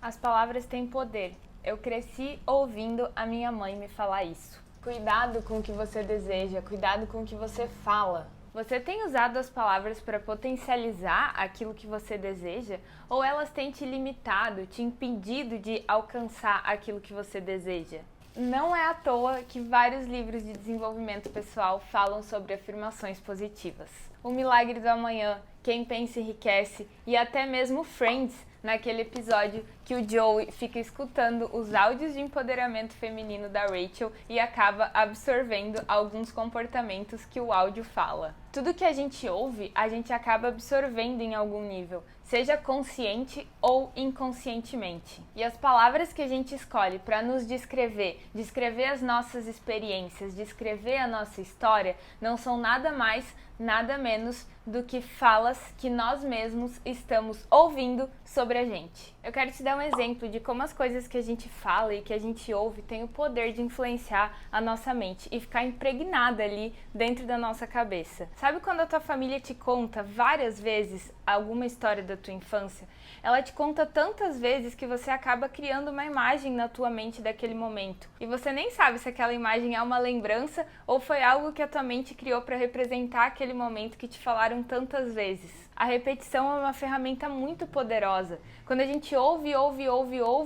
As palavras têm poder. Eu cresci ouvindo a minha mãe me falar isso. Cuidado com o que você deseja, cuidado com o que você fala. Você tem usado as palavras para potencializar aquilo que você deseja ou elas têm te limitado, te impedido de alcançar aquilo que você deseja? Não é à toa que vários livros de desenvolvimento pessoal falam sobre afirmações positivas. O Milagre do Amanhã, Quem Pensa Enriquece e até mesmo Friends, naquele episódio que o Joey fica escutando os áudios de empoderamento feminino da Rachel e acaba absorvendo alguns comportamentos que o áudio fala. Tudo que a gente ouve, a gente acaba absorvendo em algum nível, seja consciente ou inconscientemente. E as palavras que a gente escolhe para nos descrever as nossas experiências, descrever a nossa história, não são nada mais, nada menos do que falas que nós mesmos estamos ouvindo sobre a gente. Eu quero te dar um exemplo de como as coisas que a gente fala e que a gente ouve têm o poder de influenciar a nossa mente e ficar impregnada ali dentro da nossa cabeça. Sabe quando a tua família te conta várias vezes alguma história da tua infância? Ela te conta tantas vezes que você acaba criando uma imagem na tua mente daquele momento. E você nem sabe se aquela imagem é uma lembrança ou foi algo que a tua mente criou para representar aquele momento que te falaram tantas vezes. A repetição é uma ferramenta muito poderosa. Quando a gente ouve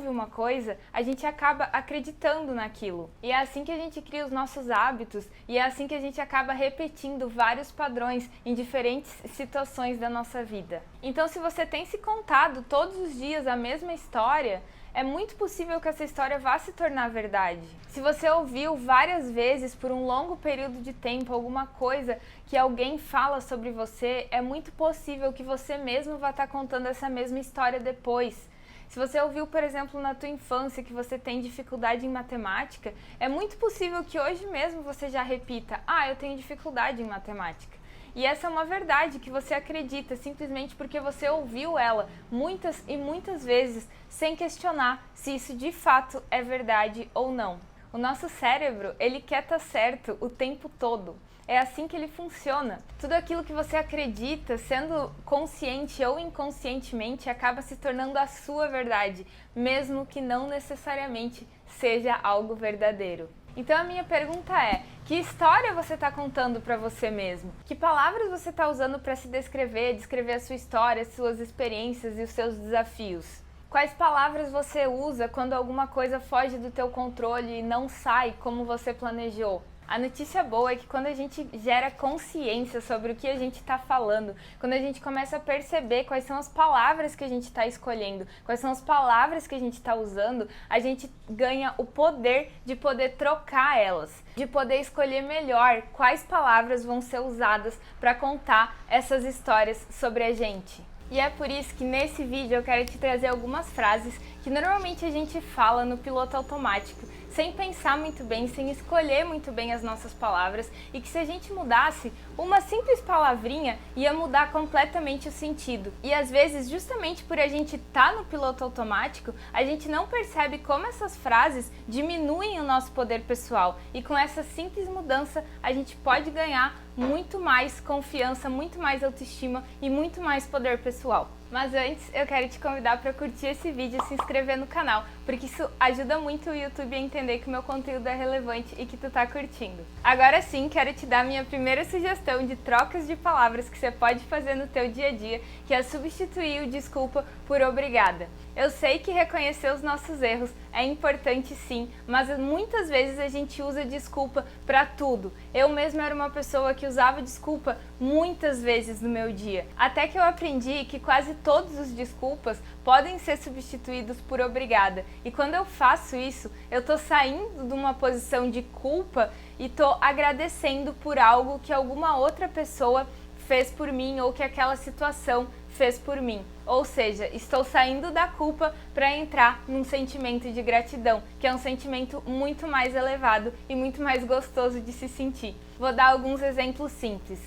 uma coisa, a gente acaba acreditando naquilo. E é assim que a gente cria os nossos hábitos e é assim que a gente acaba repetindo vários padrões em diferentes situações da nossa vida. Então, se você tem se contado todos os dias a mesma história, é muito possível que essa história vá se tornar verdade. Se você ouviu várias vezes por um longo período de tempo alguma coisa que alguém fala sobre você, é muito possível que você mesmo vá estar contando essa mesma história depois. Se você ouviu, por exemplo, na tua infância que você tem dificuldade em matemática, é muito possível que hoje mesmo você já repita: eu tenho dificuldade em matemática. E essa é uma verdade que você acredita simplesmente porque você ouviu ela muitas e muitas vezes sem questionar se isso de fato é verdade ou não. O nosso cérebro, ele quer estar certo o tempo todo. É assim que ele funciona. Tudo aquilo que você acredita, sendo consciente ou inconscientemente, acaba se tornando a sua verdade, mesmo que não necessariamente seja algo verdadeiro. Então a minha pergunta é: que história você está contando para você mesmo? Que palavras você está usando para se descrever a sua história, as suas experiências e os seus desafios? Quais palavras você usa quando alguma coisa foge do teu controle e não sai como você planejou? A notícia boa é que quando a gente gera consciência sobre o que a gente está falando, quando a gente começa a perceber quais são as palavras que a gente está escolhendo, quais são as palavras que a gente está usando, a gente ganha o poder de poder trocar elas, de poder escolher melhor quais palavras vão ser usadas para contar essas histórias sobre a gente. E é por isso que nesse vídeo eu quero te trazer algumas frases que normalmente a gente fala no piloto automático, sem pensar muito bem, sem escolher muito bem as nossas palavras, e que se a gente mudasse uma simples palavrinha, ia mudar completamente o sentido. E às vezes, justamente por a gente estar no piloto automático, a gente não percebe como essas frases diminuem o nosso poder pessoal. E com essa simples mudança, a gente pode ganhar muito mais confiança, muito mais autoestima e muito mais poder pessoal. Mas antes, eu quero te convidar para curtir esse vídeo e se inscrever no canal, porque isso ajuda muito o YouTube a entender que o meu conteúdo é relevante e que tu tá curtindo. Agora sim, quero te dar minha primeira sugestão de trocas de palavras que você pode fazer no teu dia a dia, que é substituir o desculpa por obrigada. Eu sei que reconhecer os nossos erros é importante sim, mas muitas vezes a gente usa desculpa para tudo. Eu mesma era uma pessoa que usava desculpa muitas vezes no meu dia, até que eu aprendi que quase todos os desculpas podem ser substituídos por obrigada. E quando eu faço isso, eu tô saindo de uma posição de culpa e tô agradecendo por algo que alguma outra pessoa fez por mim ou que aquela situação fez por mim. Ou seja, estou saindo da culpa para entrar num sentimento de gratidão, que é um sentimento muito mais elevado e muito mais gostoso de se sentir. Vou dar alguns exemplos simples.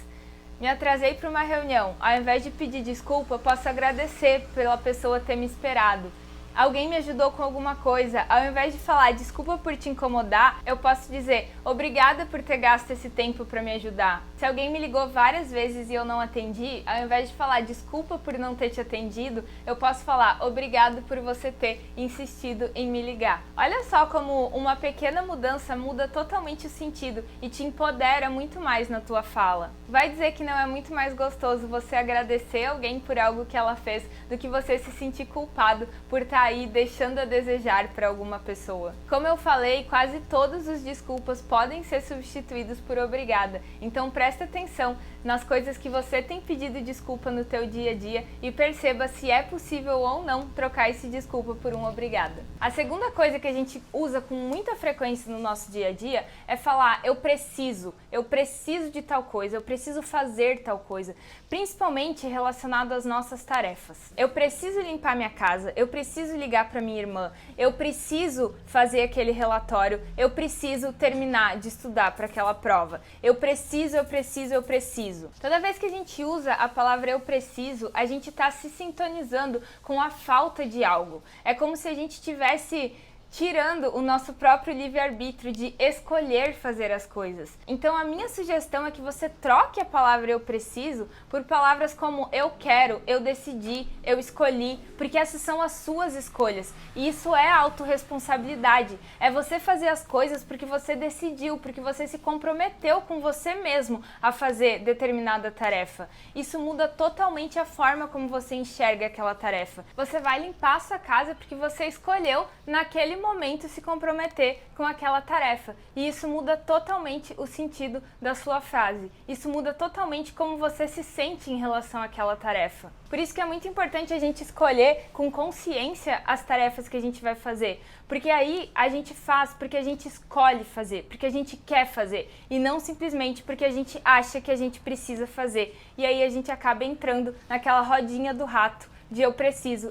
Me atrasei para uma reunião. Ao invés de pedir desculpa, posso agradecer pela pessoa ter me esperado. Alguém me ajudou com alguma coisa, ao invés de falar desculpa por te incomodar, eu posso dizer obrigada por ter gasto esse tempo para me ajudar. Se alguém me ligou várias vezes e eu não atendi, ao invés de falar desculpa por não ter te atendido, eu posso falar obrigado por você ter insistido em me ligar. Olha só como uma pequena mudança muda totalmente o sentido e te empodera muito mais na tua fala. Vai dizer que não é muito mais gostoso você agradecer alguém por algo que ela fez do que você se sentir culpado por estar aí deixando a desejar para alguma pessoa. Como eu falei, quase todos os desculpas podem ser substituídos por obrigada, então presta atenção nas coisas que você tem pedido desculpa no teu dia a dia e perceba se é possível ou não trocar esse desculpa por um obrigada. A segunda coisa que a gente usa com muita frequência no nosso dia a dia é falar eu preciso de tal coisa, eu preciso fazer tal coisa, principalmente relacionado às nossas tarefas. Eu preciso limpar minha casa, eu preciso ligar para minha irmã, eu preciso fazer aquele relatório, eu preciso terminar de estudar para aquela prova, eu preciso. Toda vez que a gente usa a palavra eu preciso, a gente está se sintonizando com a falta de algo. É como se a gente tivesse tirando o nosso próprio livre-arbítrio de escolher fazer as coisas. Então a minha sugestão é que você troque a palavra eu preciso por palavras como eu quero, eu decidi, eu escolhi, porque essas são as suas escolhas. E isso é autorresponsabilidade. É você fazer as coisas porque você decidiu, porque você se comprometeu com você mesmo a fazer determinada tarefa. Isso muda totalmente a forma como você enxerga aquela tarefa. Você vai limpar a sua casa porque você escolheu naquele momento se comprometer com aquela tarefa. E isso muda totalmente o sentido da sua frase. Isso muda totalmente como você se sente em relação àquela tarefa. Por isso que é muito importante a gente escolher com consciência as tarefas que a gente vai fazer. Porque aí a gente faz porque a gente escolhe fazer, porque a gente quer fazer. E não simplesmente porque a gente acha que a gente precisa fazer. E aí a gente acaba entrando naquela rodinha do rato de eu preciso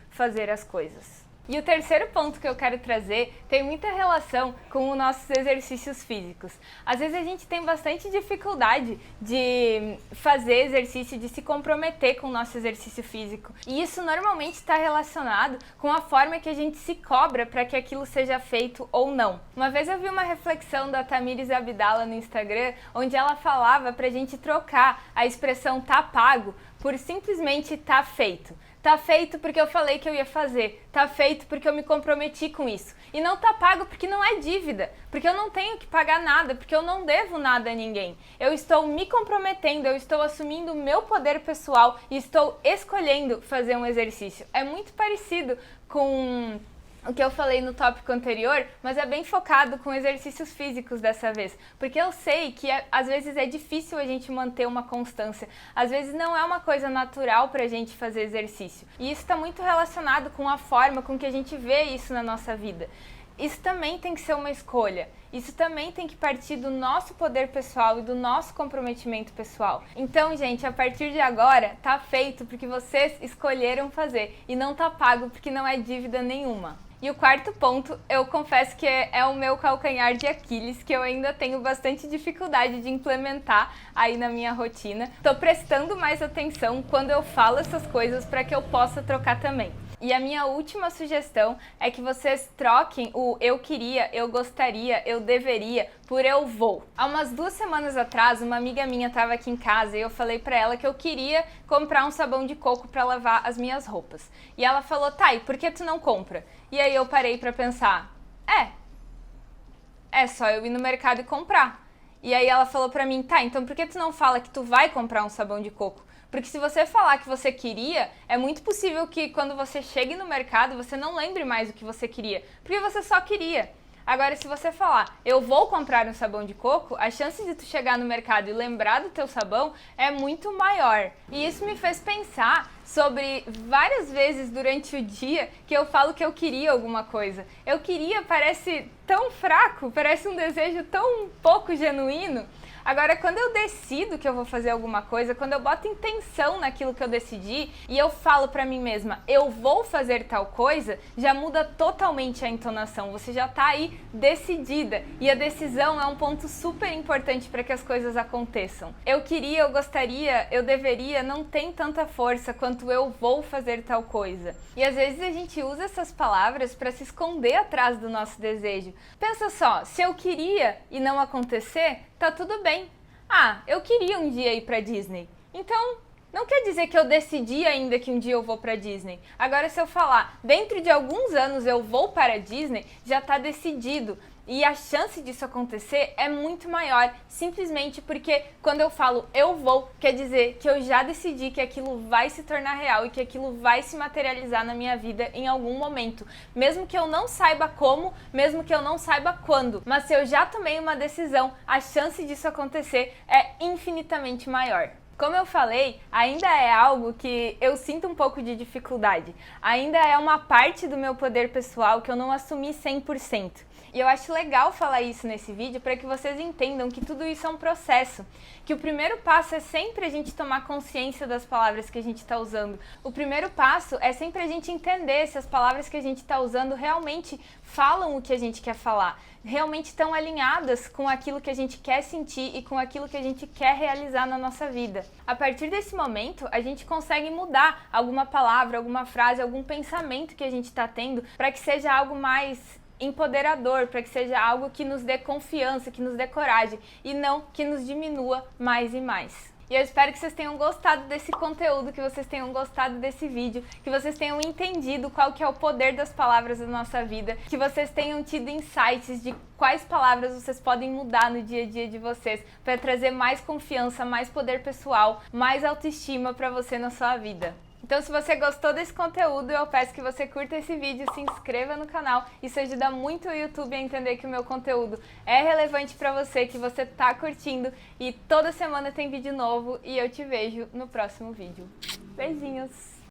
fazer as coisas. E o terceiro ponto que eu quero trazer tem muita relação com os nossos exercícios físicos. Às vezes a gente tem bastante dificuldade de fazer exercício, de se comprometer com o nosso exercício físico. E isso normalmente está relacionado com a forma que a gente se cobra para que aquilo seja feito ou não. Uma vez eu vi uma reflexão da Tamires Abdala no Instagram, onde ela falava para a gente trocar a expressão tá pago por simplesmente tá feito. Tá feito porque eu falei que eu ia fazer, tá feito porque eu me comprometi com isso. E não tá pago porque não é dívida, porque eu não tenho que pagar nada, porque eu não devo nada a ninguém. Eu estou me comprometendo, eu estou assumindo o meu poder pessoal e estou escolhendo fazer um exercício. É muito parecido com o que eu falei no tópico anterior, mas é bem focado com exercícios físicos dessa vez, porque eu sei que às vezes é difícil a gente manter uma constância, às vezes não é uma coisa natural pra gente fazer exercício, e isso está muito relacionado com a forma com que a gente vê isso na nossa vida. Isso também tem que ser uma escolha, isso também tem que partir do nosso poder pessoal e do nosso comprometimento pessoal. Então, gente, a partir de agora, tá feito porque vocês escolheram fazer e não tá pago porque não é dívida nenhuma. E o quarto ponto, eu confesso que é o meu calcanhar de Aquiles, que eu ainda tenho bastante dificuldade de implementar aí na minha rotina. Tô prestando mais atenção quando eu falo essas coisas para que eu possa trocar também. E a minha última sugestão é que vocês troquem o eu queria, eu gostaria, eu deveria por eu vou. Há umas 2 semanas atrás, uma amiga minha estava aqui em casa e eu falei pra ela que eu queria comprar um sabão de coco para lavar as minhas roupas. E ela falou, Thay, por que tu não compra? E aí eu parei pra pensar, é só eu ir no mercado e comprar. E aí ela falou pra mim, tá, então por que tu não fala que tu vai comprar um sabão de coco? Porque se você falar que você queria, é muito possível que quando você chegue no mercado, você não lembre mais o que você queria, porque você só queria. Agora, se você falar, eu vou comprar um sabão de coco, a chance de tu chegar no mercado e lembrar do teu sabão é muito maior. E isso me fez pensar sobre várias vezes durante o dia que eu falo que eu queria alguma coisa. Eu queria parece tão fraco, parece um desejo tão pouco genuíno. Agora, quando eu decido que eu vou fazer alguma coisa, quando eu boto intenção naquilo que eu decidi e eu falo pra mim mesma, eu vou fazer tal coisa, já muda totalmente a entonação. Você já tá aí decidida. E a decisão é um ponto super importante para que as coisas aconteçam. Eu queria, eu gostaria, eu deveria, não tem tanta força quanto eu vou fazer tal coisa. E às vezes a gente usa essas palavras para se esconder atrás do nosso desejo. Pensa só, se eu queria e não acontecer, tá tudo bem. Ah, eu queria um dia ir pra Disney. Então, não quer dizer que eu decidi ainda que um dia eu vou pra Disney. Agora, se eu falar, dentro de alguns anos eu vou para a Disney, já tá decidido. E a chance disso acontecer é muito maior, simplesmente porque quando eu falo eu vou, quer dizer que eu já decidi que aquilo vai se tornar real e que aquilo vai se materializar na minha vida em algum momento. Mesmo que eu não saiba como, mesmo que eu não saiba quando. Mas se eu já tomei uma decisão, a chance disso acontecer é infinitamente maior. Como eu falei, ainda é algo que eu sinto um pouco de dificuldade. Ainda é uma parte do meu poder pessoal que eu não assumi 100%. E eu acho legal falar isso nesse vídeo para que vocês entendam que tudo isso é um processo. Que o primeiro passo é sempre a gente tomar consciência das palavras que a gente está usando. O primeiro passo é sempre a gente entender se as palavras que a gente está usando realmente falam o que a gente quer falar. Realmente estão alinhadas com aquilo que a gente quer sentir e com aquilo que a gente quer realizar na nossa vida. A partir desse momento, a gente consegue mudar alguma palavra, alguma frase, algum pensamento que a gente está tendo para que seja algo mais empoderador, para que seja algo que nos dê confiança, que nos dê coragem e não que nos diminua mais e mais. E eu espero que vocês tenham gostado desse conteúdo, que vocês tenham gostado desse vídeo, que vocês tenham entendido qual que é o poder das palavras na nossa vida, que vocês tenham tido insights de quais palavras vocês podem mudar no dia a dia de vocês para trazer mais confiança, mais poder pessoal, mais autoestima para você na sua vida. Então, se você gostou desse conteúdo, eu peço que você curta esse vídeo, se inscreva no canal. Isso ajuda muito o YouTube a entender que o meu conteúdo é relevante para você, que você tá curtindo. E toda semana tem vídeo novo e eu te vejo no próximo vídeo. Beijinhos!